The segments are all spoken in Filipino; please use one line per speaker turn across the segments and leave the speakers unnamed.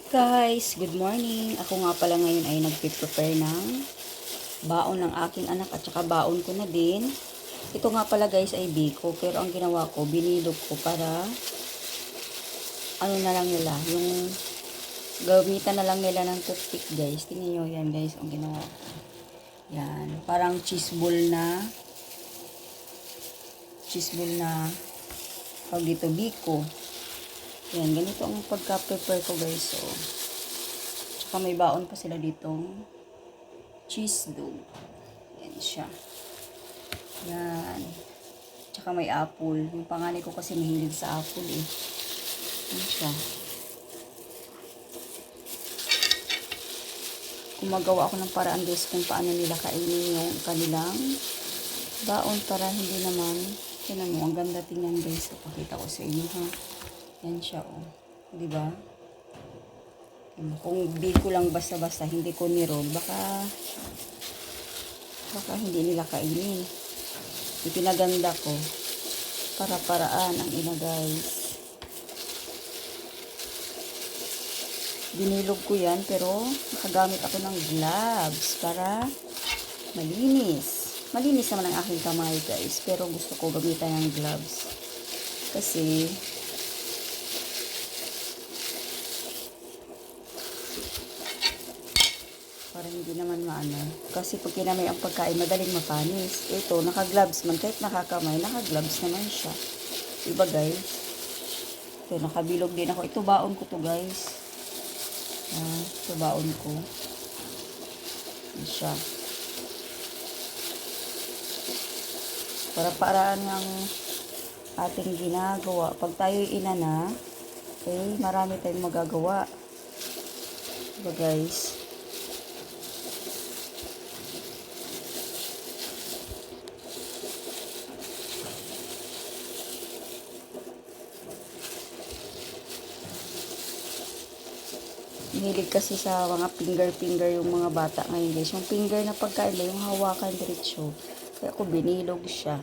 Guys, good morning. Ako nga pala ngayon ay nagpe-prepare ng baon ng aking anak at saka baon ko na din. Ito nga pala guys ay biko, pero ang ginawa ko, binilog ko para ano na lang nila, yung gamitan na lang nila ng toothpick guys. Tingnan nyo yan guys, ang ginawa ko. Yan, parang cheese ball na tawag dito, biko. Yan, ganito ang pagka-prepare ko guys. So, tsaka may baon pa sila ditong cheese dog. Yan siya. Yan. Tsaka may apple. Yung panganay ko kasi mahilig sa apple eh. Yan siya. Gumagawa ako ng paraan guys kung paano nila kainin yung kanilang baon para hindi naman, tinan mo, ang ganda tingnan guys. Pakita ko sa inyo ha. Yan siya, oh. Diba? Kung biko lang basta-basta, hindi ko ni-roll, baka hindi nila kainin. Ipinaganda ko. Para-paraan ang ina, guys. Binilog ko yan, pero nakagamit ako ng gloves para malinis. Malinis naman ang aking kamay, guys. Pero gusto ko gamitan ng gloves. Kasi para hindi naman maano. Kasi pag kinamay ang pagkain, madaling mapanis. Ito, naka-gloves man. Kahit nakakamay, naka-gloves naman siya. Diba guys? Ito, nakabilog din ako. Ito, baon ko to guys. Ito, baon ko. Yan siya. Para-paraan ng ating ginagawa. Pag tayo'y ina na, okay, marami tayong magagawa. Diba guys? Hilig kasi sa mga finger yung mga bata ngayon guys. Yung finger na pagkain na yung hawakan diretso. Kaya ako binilog siya.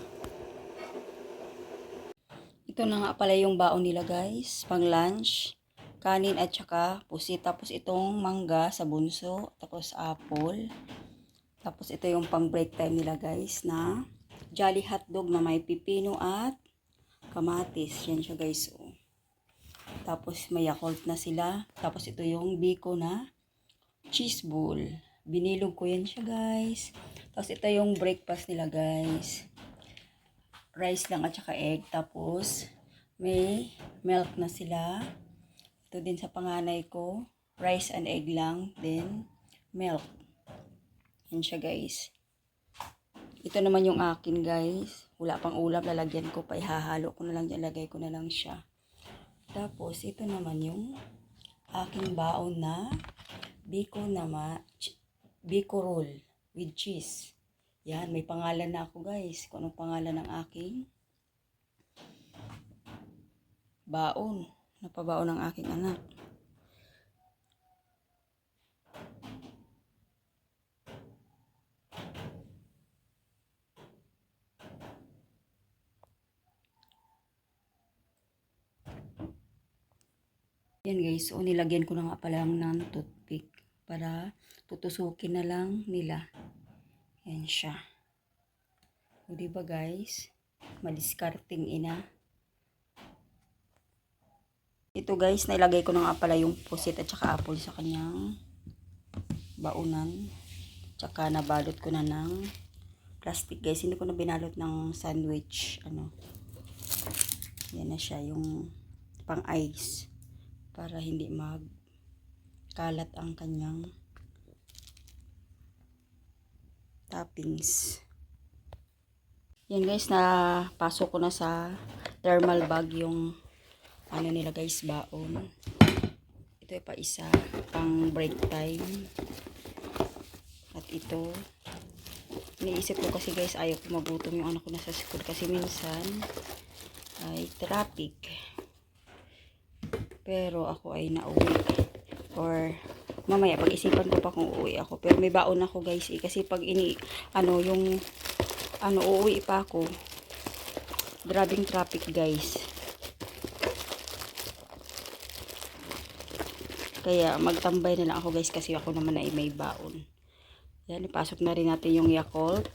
Ito na nga pala yung baon nila guys. Pang lunch. Kanin at saka pusit. Tapos itong mangga sa bunso. Tapos apple. Tapos ito yung pang break time nila guys na Jolly hotdog na may pipino at kamatis. Yan siya guys. Oh. Tapos may Yakult na sila. Tapos ito yung biko na cheese ball. Binilog ko yan siya guys. Tapos ito yung breakfast nila guys. Rice lang at saka egg. Tapos may milk na sila. Ito din sa panganay ko. Rice and egg lang. Then milk. Yan siya guys. Ito naman yung akin guys. Wala pang ulam. Lalagyan ko pa. Ihahalo ko na lang dyan. Lagay ko na lang siya. Tapos, ito naman yung aking baon na biko roll with cheese. Yan, may pangalan na ako guys. Kung anong pangalan ng aking baon. Napabaon ng aking anak. Yan guys, so nilagyan ko na nga pala ng toothpick para tutusukin na lang nila. Yan siya. O diba guys, madiskarting ina. Ito guys, nailagay ko na nga pala yung pusit at saka apple sa kanyang baonan. Tsaka nabalot ko na ng plastic guys. Hindi ko na binalot ng sandwich. Yan na siya, yung pang ice. Para hindi magkalat ang kanyang toppings. Yan guys, napasok ko na sa thermal bag yung ano nila guys, baon. Ito ay pa isa, pang break time. At ito, iniisip ko kasi guys, ayaw ko magutom yung anak ko nasa school kasi minsan ay traffic. Pero ako ay nauwi. Or mamaya pag-isipan ko pa kung uuwi ako. Pero may baon ako guys eh. Kasi pag uuwi pa ako. Grabing traffic guys. Kaya magtambay na lang ako guys kasi ako naman ay may baon. Yan, ipasok na rin natin yung Yakult.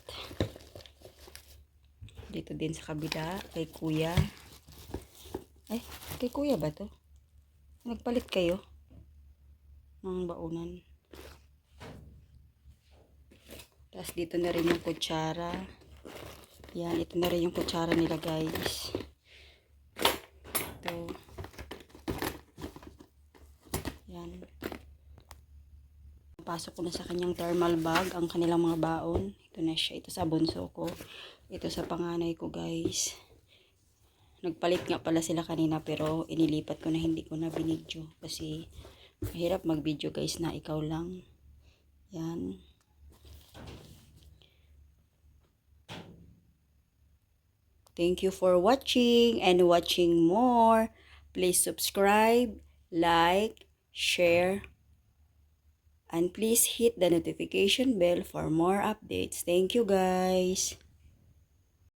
Dito din sa kabila, kay kuya. Ay, kay kuya ba to? Nagpalit kayo ng baunan. Tapos dito na rin yung kutsara. Yan, ito na rin yung kutsara nila guys. Ito. Yan. Pasok ko na sa kanyang thermal bag ang kanilang mga baon. Ito na siya. Ito sa bunso ko. Ito sa panganay ko guys. Nagpalit nga pala sila kanina pero inilipat ko na, hindi ko na binidyo. Kasi mahirap mag-video guys na ikaw lang. Yan. Thank you for watching and watching more. Please subscribe, like, share, and please hit the notification bell for more updates. Thank you guys.